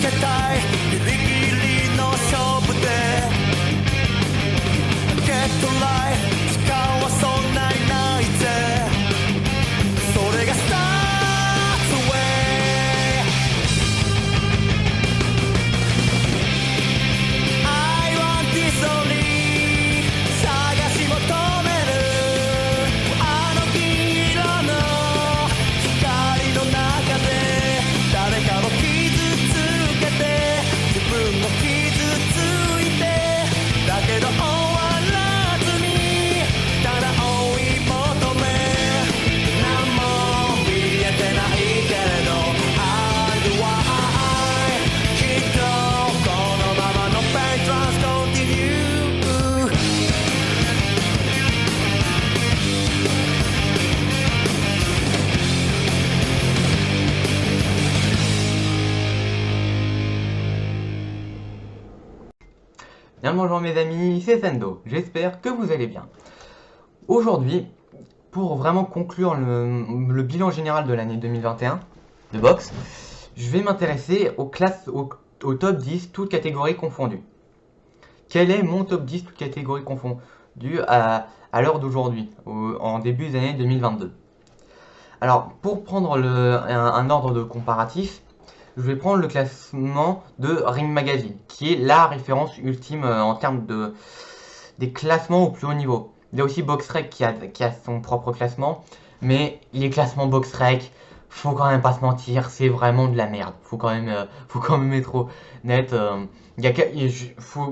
けたいギリギリの勝負でゲットライフ時間はそんなにないぜそれがスタートウェイ I want this only 探し求めるあの銀色の光の中で誰かを傷つけて自分も傷ついてだけど終わらずにただ追い求め何も見えてないけれど I do I きっとこのままの pain trans continue Bien bonjour mes amis, c'est Sendo, j'espère que vous allez bien. Aujourd'hui, pour vraiment conclure le bilan général de l'année 2021 de boxe, je vais m'intéresser au top 10 toutes catégories confondues. Quel est mon top 10 toutes catégories confondues à l'heure d'aujourd'hui, en début des années 2022? Alors, pour prendre un ordre de comparatif, je vais prendre le classement de Ring Magazine, qui est la référence ultime en termes des classements au plus haut niveau. Il y a aussi BoxRec qui a son propre classement, mais les classements BoxRec, faut quand même pas se mentir, c'est vraiment de la merde. Faut quand même être honnête.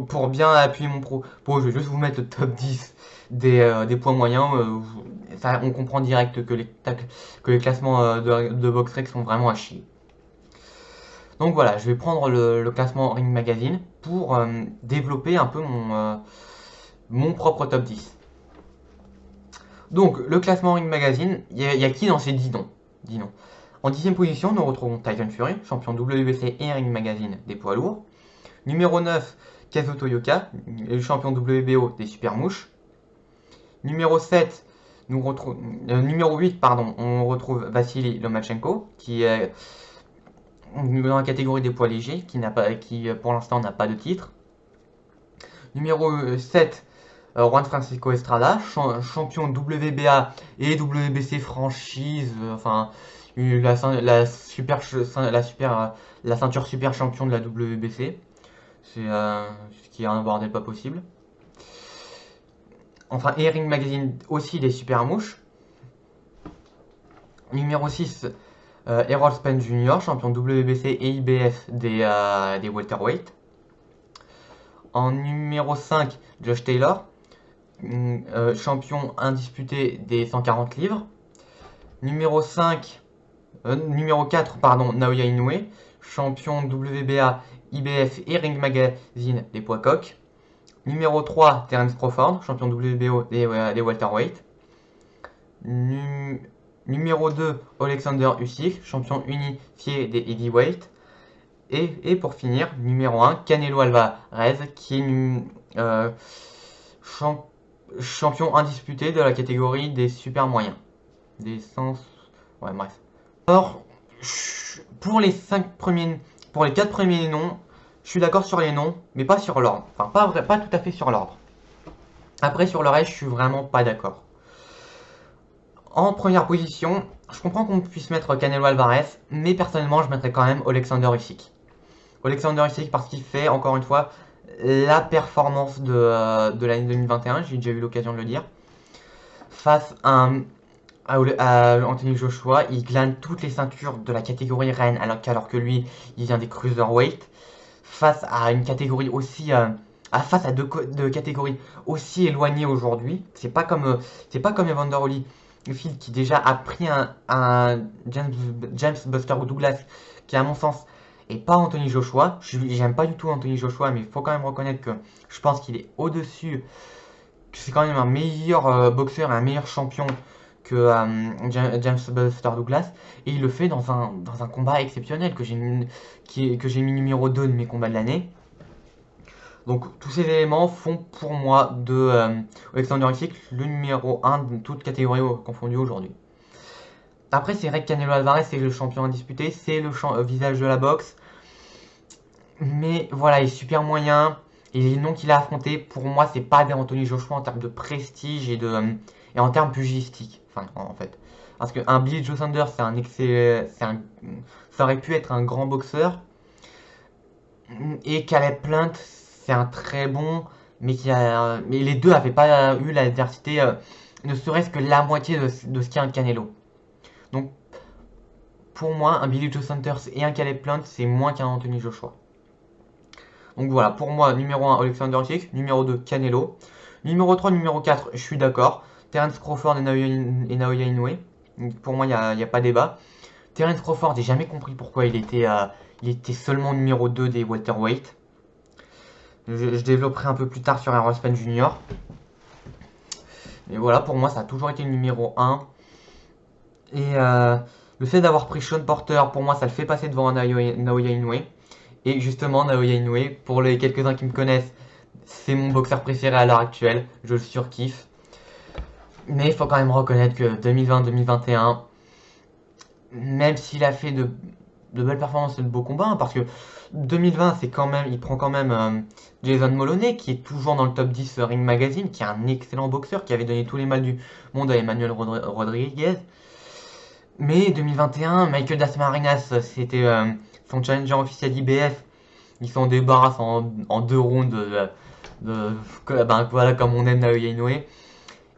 Pour bien appuyer mon propos, je vais juste vous mettre le top 10 des points moyens. On comprend direct que les classements de BoxRec sont vraiment à chier. Donc voilà, je vais prendre le classement Ring Magazine pour développer un peu mon propre top 10. Donc, le classement Ring Magazine, il y a qui dans ces 10 noms? En 10e position, nous retrouvons Tyson Fury, champion WBC et Ring Magazine des poids lourds. Numéro 9, Kazuto Toyoka, le champion WBO des super mouches. Numéro 7, numéro 8, on retrouve Vassili Lomachenko, qui est dans la catégorie des poids légers, qui pour l'instant n'a pas de titre. Numéro 7, Juan Francisco Estrada, champion WBA et WBC franchise, la ceinture super champion de la WBC. C'est ce qui est un bordel pas possible. Enfin, et Ring Magazine aussi des super mouches. Numéro 6, Errol Spence Jr., champion WBC et IBF des welterweight. En numéro 5, Josh Taylor, champion indisputé des 140 livres. Numéro 4, Naoya Inoue, champion WBA, IBF et Ring Magazine des poids coqs. Numéro 3, Terence Crawford, champion WBO des welterweight. Numéro 2, Alexander Usyk, champion unifié des heavyweight. Et pour finir, numéro 1, Canelo Alvarez, qui est champion indisputé de la catégorie des super moyens. Ouais, bref. Alors, pour les 4 premiers noms, je suis d'accord sur les noms, mais pas sur l'ordre. Enfin, pas tout à fait sur l'ordre. Après, sur le reste, je suis vraiment pas d'accord. En première position, je comprends qu'on puisse mettre Canelo Alvarez, mais personnellement, je mettrais quand même Alexander Usyk. Alexander Usyk parce qu'il fait, encore une fois, la performance de l'année 2021, j'ai déjà eu l'occasion de le dire. Face à Anthony Joshua, il glane toutes les ceintures de la catégorie reine, alors que lui, il vient des cruiserweight. Face à une catégorie aussi... face à deux catégories aussi éloignées aujourd'hui. C'est pas comme Evander Holyfield qui déjà a pris un James Buster Douglas qui à mon sens est pas Anthony Joshua. J'aime pas du tout Anthony Joshua, mais il faut quand même reconnaître que je pense qu'il est au-dessus. C'est quand même un meilleur boxeur et un meilleur champion que James Buster Douglas, et il le fait dans un combat exceptionnel que j'ai mis numéro 2 de mes combats de l'année. Donc tous ces éléments font pour moi de Alexander Usyk le numéro 1 de toute catégorie confondue aujourd'hui. Après, c'est vrai que Canelo Alvarez c'est le champion indisputé, c'est le visage de la boxe. Mais voilà, il est super moyen. Et les noms qu'il a affrontés, pour moi, c'est pas des Anthony Joshua en termes de prestige et en termes pugilistiques. Enfin, en fait. Parce qu'un Billy Joe Saunders, c'est un excellent. Ça aurait pu être un grand boxeur. Et Caleb Plant, c'est un très bon. Mais les deux n'avaient pas eu l'adversité, ne serait-ce que la moitié de ce qu'est un Canelo. Donc, pour moi, un Billy Joe Saunders et un Caleb Plant, c'est moins qu'un Anthony Joshua. Donc voilà, pour moi, numéro 1, Alexander Usyk, numéro 2, Canelo. Numéro 3, numéro 4, je suis d'accord. Terence Crawford et Naoya Inoue. Pour moi, il n'y a pas débat. Terence Crawford, j'ai jamais compris pourquoi il était seulement numéro 2 des welterweight. Je développerai un peu plus tard sur Errol Spence Jr. Mais voilà, pour moi, ça a toujours été le numéro 1. Et le fait d'avoir pris Sean Porter, pour moi, ça le fait passer devant Naoya Inoue. Et justement, Naoya Inoue, pour les quelques-uns qui me connaissent, c'est mon boxeur préféré à l'heure actuelle. Je le surkiffe. Mais il faut quand même reconnaître que 2020-2021, même s'il a fait de belles performances et de beaux combats, hein, parce que 2020, c'est quand même, il prend quand même Jason Moloney, qui est toujours dans le top 10 Ring Magazine, qui est un excellent boxeur, qui avait donné tous les mal du monde à Emmanuel Rodriguez. Mais 2021, Michael Dasmariñas, c'était son challenger officiel IBF. Ils s'en débarrassent en 2 rounds voilà, comme on aime Naoya Inoue.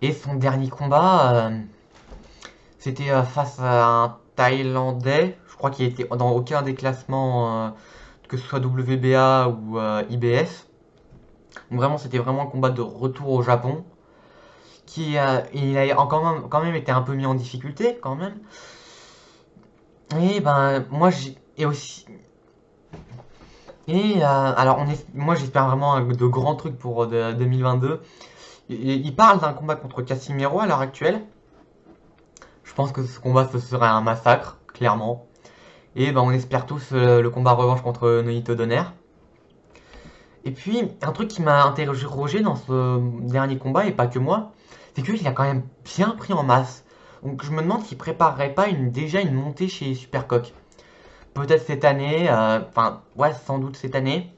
Et son dernier combat, c'était face à un Thaïlandais. Je crois qu'il était dans aucun des classements, que ce soit WBA ou IBF. Donc vraiment, c'était vraiment un combat de retour au Japon. Il a quand même été un peu mis en difficulté, quand même. Et ben, moi, j'ai. Et aussi. Et alors, moi, j'espère vraiment de grands trucs pour 2022. Il parle d'un combat contre Casimiro à l'heure actuelle. Je pense que ce combat, ce serait un massacre, clairement. Et ben, on espère tous le combat revanche contre Nonito Donaire. Et puis, un truc qui m'a interrogé dans ce dernier combat, et pas que moi, c'est qu'il a quand même bien pris en masse. Donc je me demande s'il préparerait pas déjà une montée chez Supercoq. Peut-être cette année, enfin, ouais, sans doute cette année.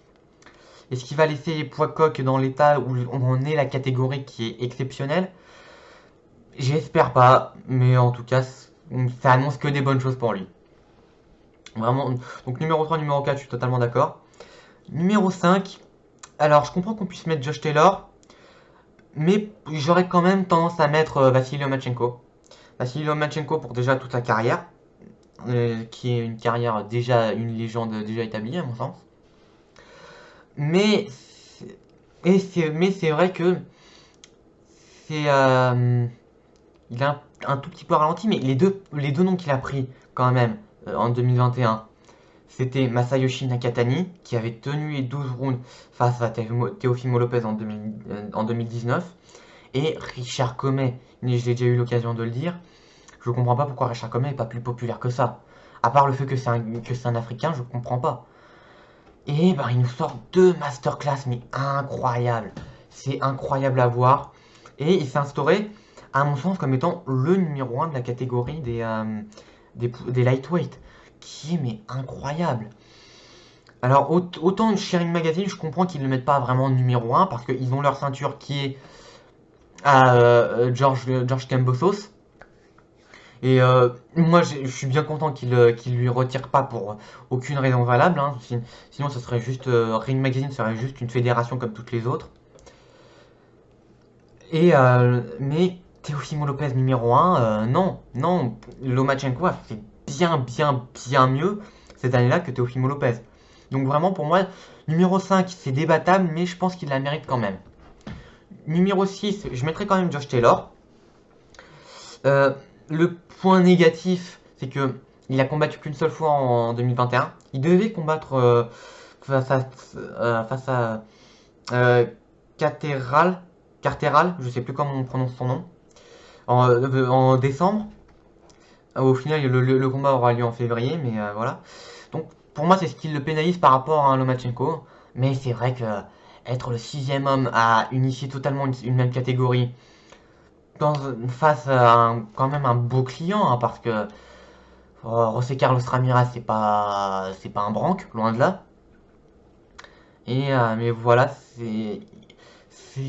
Est-ce qu'il va laisser Poids-Coq dans l'état où on en est, la catégorie qui est exceptionnelle? J'espère pas, mais en tout cas, ça annonce que des bonnes choses pour lui. Vraiment, donc numéro 3, numéro 4, je suis totalement d'accord. Numéro 5, alors je comprends qu'on puisse mettre Josh Taylor, mais j'aurais quand même tendance à mettre Vassili Lomachenko. Vassili Lomachenko pour déjà toute sa carrière, qui est une carrière déjà, une légende déjà établie à mon sens. Mais c'est vrai que c'est il a un tout petit peu ralenti, mais les deux noms qu'il a pris quand même en 2021, c'était Masayoshi Nakatani qui avait tenu les 12 rounds face à Teofimo Lopez en 2019, et Richard Commey. J'ai déjà eu l'occasion de le dire. Je comprends pas pourquoi Richard Commey est pas plus populaire que ça. À part le fait que c'est un Africain, je comprends pas. Et ben, il nous sort 2 masterclass, mais incroyables. C'est incroyable à voir. Et il s'est instauré, à mon sens, comme étant le numéro 1 de la catégorie des lightweight, qui est mais incroyable. Alors, autant chez Ring Magazine, je comprends qu'ils ne le mettent pas vraiment numéro 1, parce qu'ils ont leur ceinture qui est à George Kambosos. Et moi, je suis bien content qu'il lui retire pas pour aucune raison valable, hein. Sinon, ce serait juste Ring Magazine serait juste une fédération comme toutes les autres. Et mais Teofimo Lopez numéro 1, non, non, Lomachenko a fait bien mieux cette année-là que Teofimo Lopez. Donc vraiment, pour moi, numéro 5, c'est débattable, mais je pense qu'il la mérite quand même. Numéro 6, je mettrai quand même Josh Taylor. Le point négatif, c'est que il a combattu qu'une seule fois en 2021. Il devait combattre face à Carteral, je sais plus comment on prononce son nom, en décembre. Au final, le combat aura lieu en février, mais voilà. Donc pour moi, c'est ce qui le pénalise par rapport à Lomachenko. Mais c'est vrai que être le 6e homme à unifier totalement une même catégorie face à quand même un beau client, hein, parce que José Carlos Ramirez, c'est pas un branque, loin de là. Mais voilà, c'est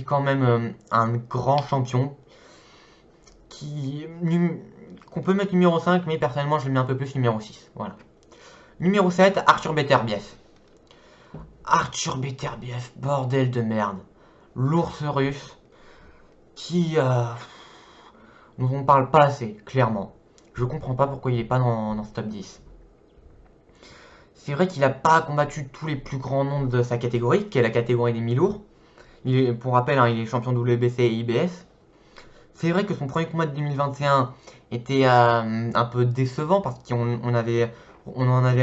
quand même un grand champion qui qu'on peut mettre numéro 5, mais personnellement je le mets un peu plus numéro 6. Voilà. Numéro 7, Arthur Beterbiev. Arthur Beterbiev, bordel de merde. L'ours russe qui dont on parle pas assez, clairement. Je comprends pas pourquoi il est pas dans ce top 10. C'est vrai qu'il a pas combattu tous les plus grands noms de sa catégorie, qui est la catégorie des mi-lourds. Pour rappel, hein, il est champion WBC et IBS. C'est vrai que son premier combat de 2021 était un peu décevant parce on en avait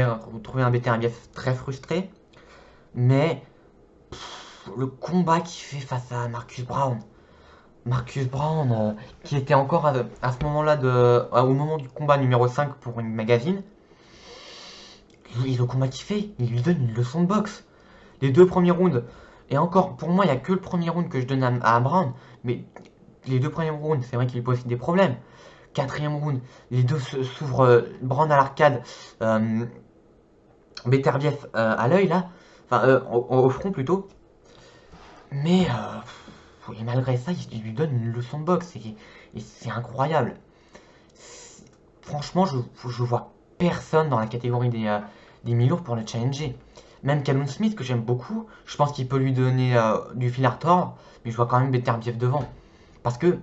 retrouvé un Beterbiev très frustré. Mais le combat qu'il fait face à Marcus Brown, qui était encore à ce moment-là, au moment du combat numéro 5 pour une magazine, le combat qu'il fait, il lui donne une leçon de boxe. Les deux premiers rounds, et encore, pour moi, il n'y a que le premier round que je donne à Brown, mais les deux premiers rounds, c'est vrai qu'il pose des problèmes. Quatrième round, les deux s'ouvrent, Brown à l'arcade, Beterbiev à l'œil là, enfin au front plutôt. Mais et malgré ça, il lui donne une leçon de boxe et c'est incroyable. Franchement, je vois personne dans la catégorie des mi-lourds pour le challenger. Même Callum Smith, que j'aime beaucoup, je pense qu'il peut lui donner du fil à retordre, mais je vois quand même Beterbiev devant. Parce que,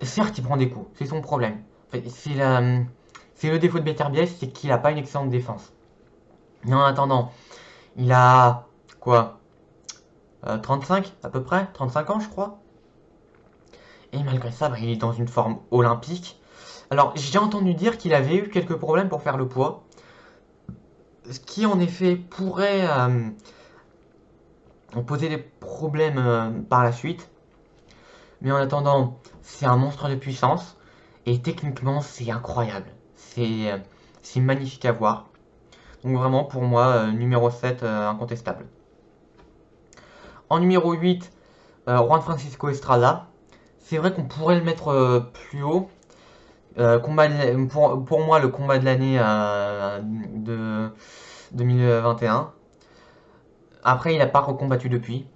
certes, il prend des coups, c'est son problème. En fait, c'est le défaut de Beterbiev, c'est qu'il n'a pas une excellente défense. Mais en attendant, il a quoi 35 à peu près, 35 ans je crois. Et malgré ça, bah, il est dans une forme olympique. Alors j'ai entendu dire qu'il avait eu quelques problèmes pour faire le poids. Ce qui en effet pourrait poser des problèmes par la suite. Mais en attendant, c'est un monstre de puissance. Et techniquement, c'est incroyable. C'est magnifique à voir. Donc vraiment, pour moi, numéro 7, incontestable. En numéro 8, Juan Francisco Estrada. C'est vrai qu'on pourrait le mettre plus haut. Pour moi, le combat de l'année de 2021. Après, il n'a pas recombattu depuis.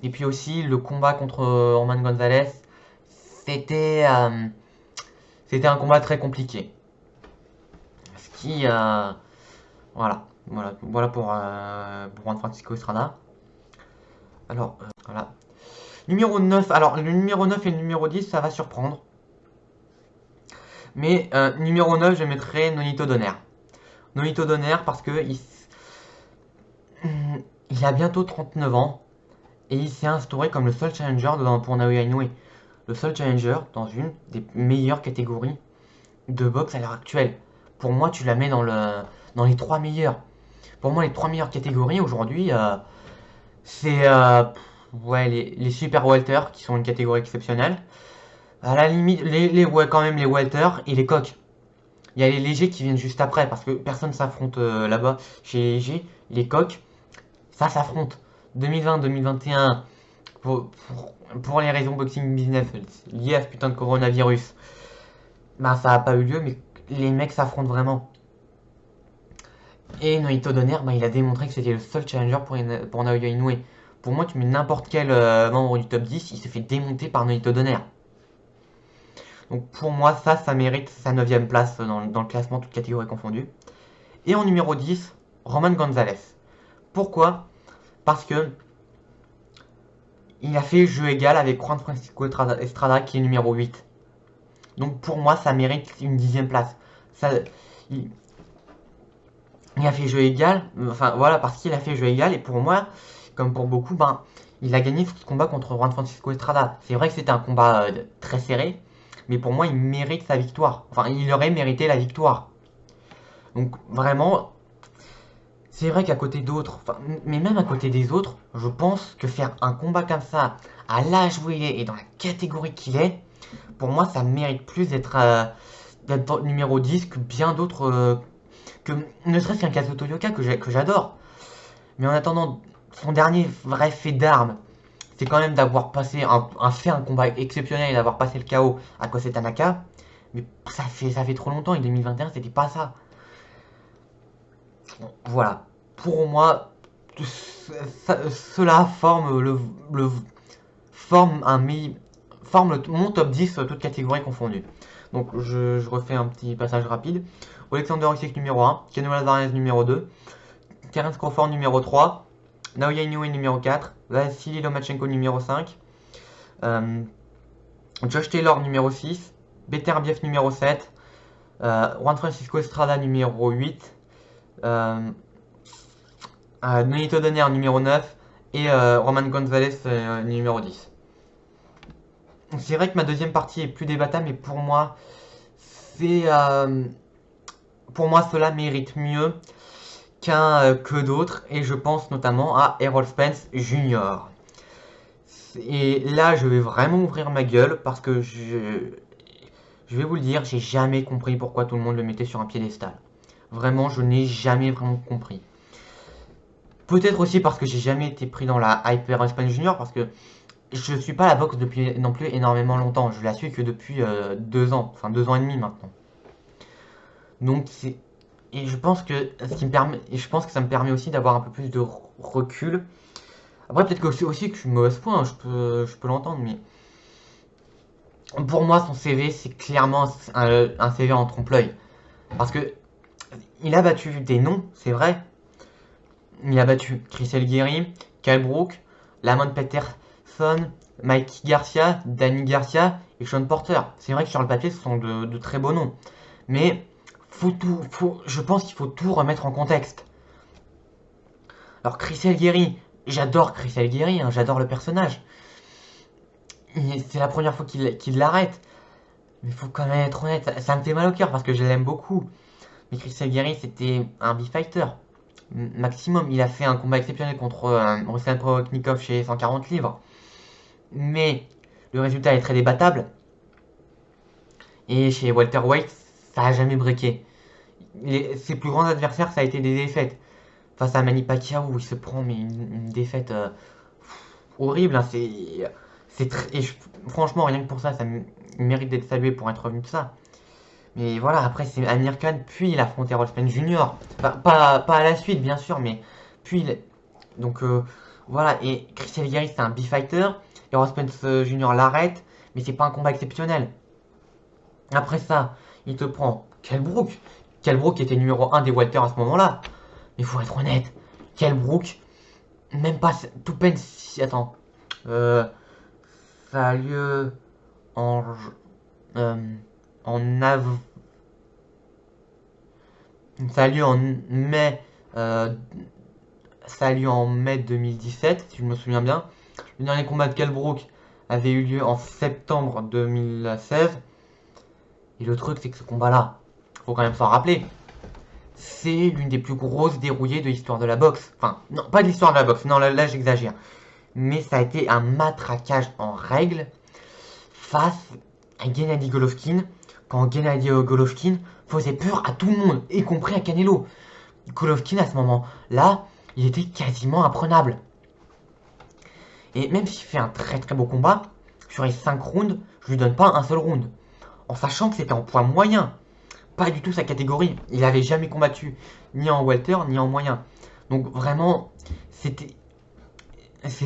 Et puis aussi, le combat contre Roman Gonzalez, c'était c'était un combat très compliqué. Ce qui, voilà pour Juan Francisco Estrada. Alors, voilà. Numéro 9, alors le numéro 9 et le numéro 10, ça va surprendre. Mais numéro 9, je mettrai Nonito Donaire. Nonito Donaire parce que il a bientôt 39 ans et il s'est instauré comme le seul challenger pour Naoya Inoue. Le seul challenger dans une des meilleures catégories de boxe à l'heure actuelle. Pour moi, tu la mets dans les 3 meilleures. Pour moi, les 3 meilleures catégories aujourd'hui, c'est les super welter qui sont une catégorie exceptionnelle. À la limite, quand même les welter et les coqs. Il y a les légers qui viennent juste après parce que personne s'affronte là-bas. Chez les légers, les coqs, ça s'affronte. 2020-2021, pour les raisons boxing business liées à ce putain de coronavirus, bah ça n'a pas eu lieu, mais les mecs s'affrontent vraiment. Et Nonito Donaire, bah, il a démontré que c'était le seul challenger pour Naoya Inoue. Pour moi, tu mets n'importe quel membre du top 10, il se fait démonter par Nonito Donaire. Donc pour moi, ça mérite sa 9ème place dans le classement, toutes catégories confondues. Et en numéro 10, Roman Gonzalez. Pourquoi? Parce que il a fait jeu égal avec Juan Francisco Estrada qui est numéro 8. Donc pour moi, ça mérite une 10ème place. Il a fait jeu égal, enfin voilà, parce qu'il a fait jeu égal, et pour moi, comme pour beaucoup, ben, il a gagné ce combat contre Juan Francisco Estrada. C'est vrai que c'était un combat très serré, mais pour moi, il mérite sa victoire. Enfin, il aurait mérité la victoire. Donc vraiment, c'est vrai qu'à côté d'autres, mais même à côté des autres, je pense que faire un combat comme ça, à l'âge où il est et dans la catégorie qu'il est, pour moi, ça mérite plus d'être numéro 10 que bien d'autres, que ne serait-ce qu'un Kazuto Yoka que j'adore. Mais en attendant, son dernier vrai fait d'armes, c'est quand même d'avoir passé un combat exceptionnel et d'avoir passé le KO à Kosei Tanaka. Mais ça fait trop longtemps, et 2021, c'était pas ça. Voilà. Pour moi, cela forme mon top 10 toutes catégories confondues. Donc je refais un petit passage rapide. Alexander Usyk numéro 1, Canelo Alvarez numéro 2, Terence Crawford numéro 3, Naoya Inoue numéro 4, Vassili Lomachenko numéro 5, Josh Taylor numéro 6, Beterbiev numéro 7, Juan Francisco Estrada numéro 8, Nonito Donaire numéro 9 et Roman Gonzalez numéro 10. C'est vrai que ma deuxième partie est plus débattable, mais pour moi, cela mérite mieux que d'autres, et je pense notamment à Errol Spence Jr. Et là, je vais vraiment ouvrir ma gueule parce que je vais vous le dire, j'ai jamais compris pourquoi tout le monde le mettait sur un piédestal. Vraiment, je n'ai jamais vraiment compris. Peut-être aussi parce que j'ai jamais été pris dans la hype Errol Spence Jr. parce que je suis pas à la boxe depuis non plus énormément longtemps. Je la suis que depuis 2 ans, enfin 2 ans et demi maintenant. Donc et je pense que ça me permet aussi d'avoir un peu plus de recul. Après peut-être que aussi que je suis mauvaise foi, hein, je peux l'entendre, mais pour moi son CV c'est clairement un CV en trompe-l'œil. Parce que il a battu des noms, c'est vrai. Il a battu Chris Elgueri, Kell Brook, Lamont Peterson, Mikey Garcia, Danny Garcia et Sean Porter. C'est vrai que sur le papier, ce sont de très beaux noms. Mais je pense qu'il faut tout remettre en contexte. Alors Chris Elgueri, j'adore Chris Elgueri, hein, j'adore le personnage. C'est la première fois qu'il l'arrête. Mais il faut quand même être honnête, ça me fait mal au cœur parce que je l'aime beaucoup. Mais Chris Elgueri, c'était un B-fighter. Maximum, il a fait un combat exceptionnel contre Ruslan Prokhnikov chez 140 livres. Mais le résultat est très débattable. Et chez Walter White, ça a jamais breaké. Ses plus grands adversaires, ça a été des défaites. Face à Manny Pacquiao, où il se prend mais une défaite horrible. Hein, franchement, rien que pour ça, mérite d'être salué pour être revenu de ça. Mais voilà, après c'est Amir Khan, puis il a affronté Errol Spence Jr. Enfin, pas à la suite, bien sûr, mais puis donc voilà, et Chris Elgueri c'est un B-fighter, Errol Spence Jr. l'arrête, mais c'est pas un combat exceptionnel. Après ça, il te prend Kell Brook. Kell Brook était numéro 1 des Walter à ce moment-là. Mais faut être honnête, Kell Brook, même pas tout peine si. Attends. Ça a lieu en ça a lieu en mai. Ça a lieu en mai 2017, si je me souviens bien. Le dernier combat de Kell Brook avait eu lieu en septembre 2016. Et le truc, c'est que ce combat-là, faut quand même s'en rappeler, c'est l'une des plus grosses dérouillées de l'histoire de la boxe. Enfin, non, pas de l'histoire de la boxe, non, là j'exagère. Mais ça a été un matraquage en règle face à Gennady Golovkin, quand Gennady Golovkin faisait peur à tout le monde, y compris à Canelo. Golovkin, à ce moment-là, il était quasiment imprenable. Et même s'il fait un très très beau combat, sur les 5 rounds, je lui donne pas un seul round. En sachant que c'était en poids moyen. Pas du tout sa catégorie. Il avait jamais combattu ni en welter ni en moyen. Donc vraiment, ces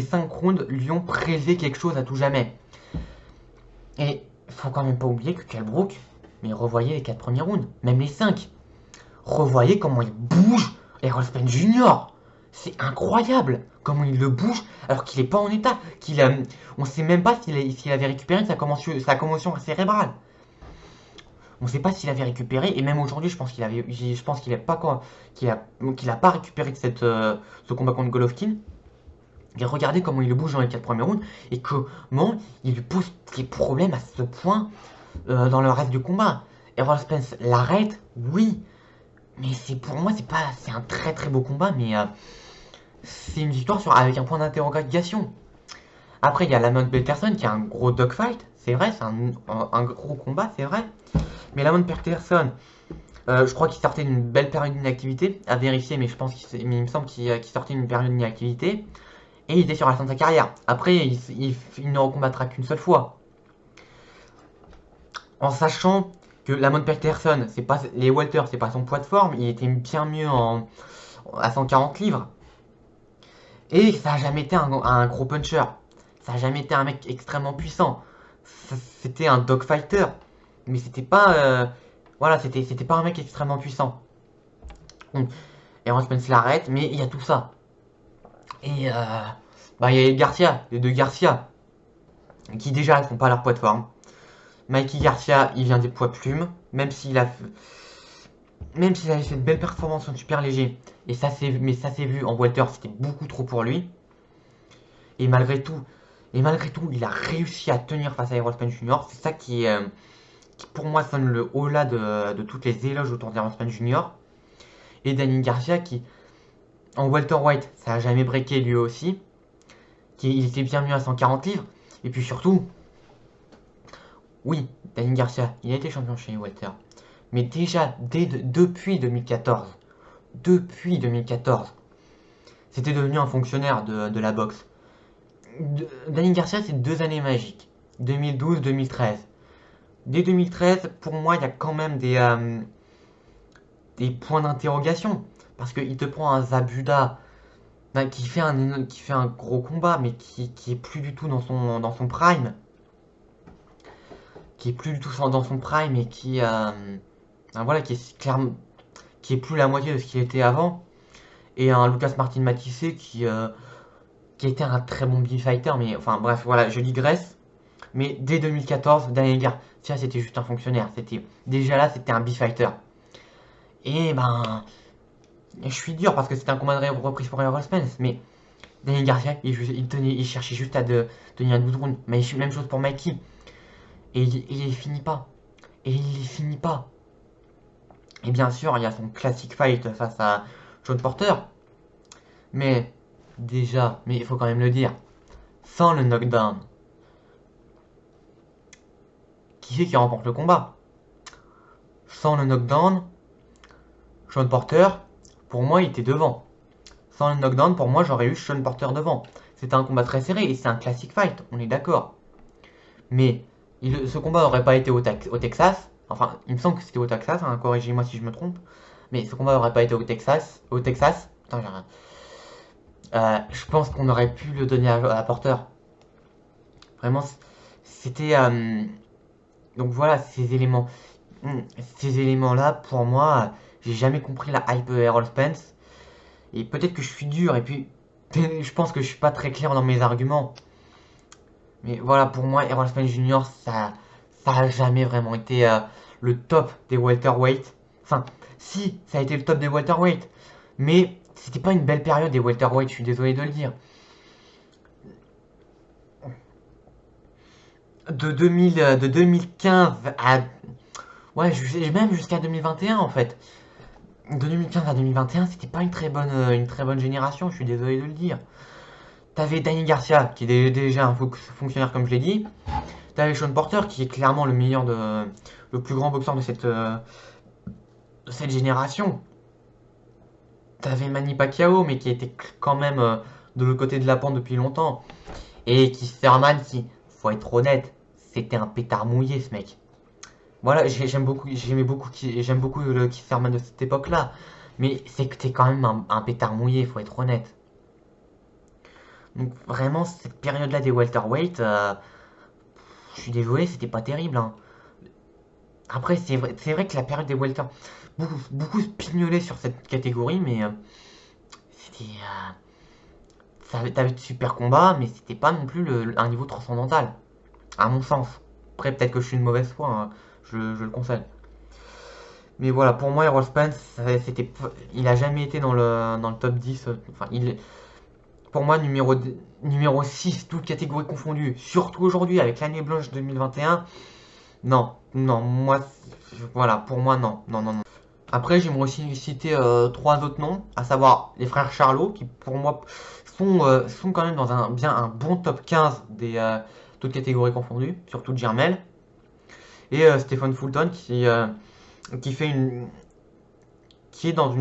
5 rounds lui ont prélevé quelque chose à tout jamais. Et faut quand même pas oublier que Kell Brook, mais revoyez les 4 premiers rounds, même les 5. Revoyez comment il bouge Errol Spence Jr. C'est incroyable comment il le bouge alors qu'il est pas en état. On sait même pas s'il avait récupéré sa commotion cérébrale. On sait pas s'il avait récupéré, et même aujourd'hui, je pense qu'il a pas récupéré de ce combat contre Golovkin. Et regardez comment il le bouge dans les 4 premiers rounds, et comment il lui pose des problèmes à ce point dans le reste du combat. Errol Spence l'arrête, oui, mais pour moi, c'est un très très beau combat, mais c'est une victoire avec un point d'interrogation. Après, il y a Lamont Peterson qui a un gros dogfight, c'est vrai, c'est un gros combat, c'est vrai. Mais Lamont Peterson, je crois qu'il sortait d'une belle période d'inactivité, à vérifier, mais il me semble qu'il sortait d'une période d'inactivité. Et il était sur la fin de sa carrière. Après, il ne recombattra qu'une seule fois. En sachant que Lamont Peterson, les welter, c'est pas son poids de forme, il était bien mieux à 140 livres. Et ça a jamais été un gros puncher. Ça a jamais été un mec extrêmement puissant. C'était un dogfighter. Mais c'était pas... voilà, c'était pas un mec extrêmement puissant. Donc, Errol Spence l'arrête, mais il y a tout ça. Et bah, il y a les deux Garcia, qui déjà ne font pas leur poids de forme. Mikey Garcia, il vient des poids plumes, même s'il avait fait de belles performances en super léger. Mais ça s'est vu en welter, c'était beaucoup trop pour lui. Et malgré tout, il a réussi à tenir face à Errol Spence Jr. C'est ça qui pour moi sonne le haut-là de toutes les éloges autour d'Errol Spence Jr. Et Danny Garcia qui, en welterweight, ça a jamais breaké lui aussi. Il était bien mieux à 140 livres. Et puis surtout, oui, Danny Garcia, il a été champion chez les welter. Mais déjà, depuis 2014, c'était devenu un fonctionnaire de la boxe. Danny Garcia, c'est 2 années magiques. 2012-2013. Dès 2013, pour moi, il y a quand même des points d'interrogation. Parce qu'il te prend un Zabuda qui fait un gros combat, mais qui est plus du tout dans son prime. Qui est plus du tout dans son prime et voilà, qui est plus la moitié de ce qu'il était avant. Et un Lucas Martin Matisse qui était un très bon fighter, mais enfin bref, voilà, je digresse. Mais dès 2014, Daniel Garcia, c'était juste un fonctionnaire. Déjà là, c'était un fighter. Et ben, je suis dur parce que c'était un combat de reprise pour Errol Spence, mais Daniel Garcia, il cherchait juste à tenir une round. Mais même chose pour Mikey. Et il les finit pas. Et bien sûr, il y a son classic fight face à John Porter. Mais déjà, mais il faut quand même le dire, sans le knockdown, qui c'est qui remporte le combat? Sans le knockdown, Sean Porter, pour moi, il était devant. Sans le knockdown, pour moi, j'aurais eu Sean Porter devant. C'était un combat très serré et c'est un classic fight, on est d'accord. Mais ce combat n'aurait pas été au Texas. Enfin, il me semble que c'était au Texas, hein, corrigez-moi si je me trompe. Mais ce combat n'aurait pas été au Texas. Putain, j'ai rien. Je pense qu'on aurait pu le donner à Porter. Vraiment, c'était... donc voilà, ces éléments. Ces éléments-là, pour moi, j'ai jamais compris la hype Errol Spence. Et peut-être que je suis dur, et puis je pense que je suis pas très clair dans mes arguments. Mais voilà, pour moi, Errol Spence Jr., ça a jamais vraiment été le top des welterweight. Enfin, si, ça a été le top des welterweight. Mais c'était pas une belle période des welterweight, je suis désolé de le dire. De 2015 à... Ouais, même jusqu'à 2021 en fait. De 2015 à 2021, c'était pas une très bonne génération, je suis désolé de le dire. T'avais Danny Garcia, qui est déjà un fonctionnaire comme je l'ai dit. T'avais Sean Porter, qui est clairement le plus grand boxeur de cette génération. T'avais Manny Pacquiao, mais qui était quand même de l'autre côté de la pente depuis longtemps. Et Keith Thurman, faut être honnête, c'était un pétard mouillé ce mec. Voilà, j'aime beaucoup le Keith Thurman de cette époque-là. Mais c'était quand même un pétard mouillé, faut être honnête. Donc vraiment, cette période-là des welterweight, je suis désolé, c'était pas terrible. Hein. Après, c'est vrai que la période des welter, beaucoup pignolaient sur cette catégorie, mais c'était... T'avais de super combats, mais c'était pas non plus un niveau transcendantal, à mon sens. Après, peut-être que je suis une mauvaise foi, hein, je le concède. Mais voilà, pour moi, Errol Spence, il a jamais été dans le top 10. Enfin, pour moi, numéro 6, toutes catégories confondues, surtout aujourd'hui avec l'année blanche 2021. Non, moi, voilà, pour moi, non. Après, j'aimerais aussi citer 3 autres noms, à savoir les frères Charlot, qui pour moi sont quand même dans un bon top 15 des toutes catégories confondues, surtout Jermel. Et Stephen Fulton qui est dans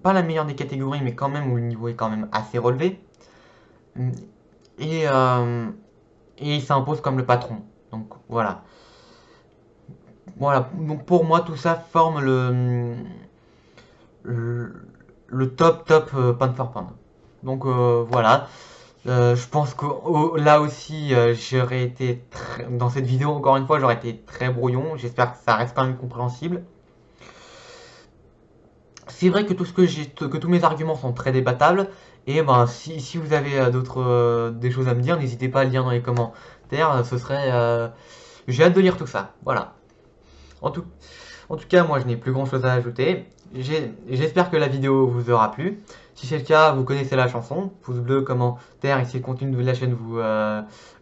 pas la meilleure des catégories, mais quand même où le niveau est quand même assez relevé. Et il s'impose comme le patron. Donc voilà. Voilà, donc pour moi tout ça forme le top pound for pound. Donc voilà. Je pense que là aussi, j'aurais été dans cette vidéo, encore une fois, j'aurais été très brouillon. J'espère que ça reste quand même compréhensible. C'est vrai que que tous mes arguments sont très débattables. Et ben, si vous avez des choses à me dire, n'hésitez pas à le dire dans les commentaires. Ce serait, j'ai hâte de lire tout ça. Voilà. En tout, en tout cas, moi, je n'ai plus grand chose à ajouter. J'espère que la vidéo vous aura plu. Si c'est le cas, vous connaissez la chanson. Pouce bleu, commentaire. Et si le contenu de la chaîne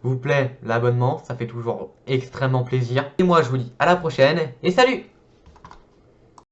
vous plaît, l'abonnement, ça fait toujours extrêmement plaisir. Et moi, je vous dis à la prochaine et salut!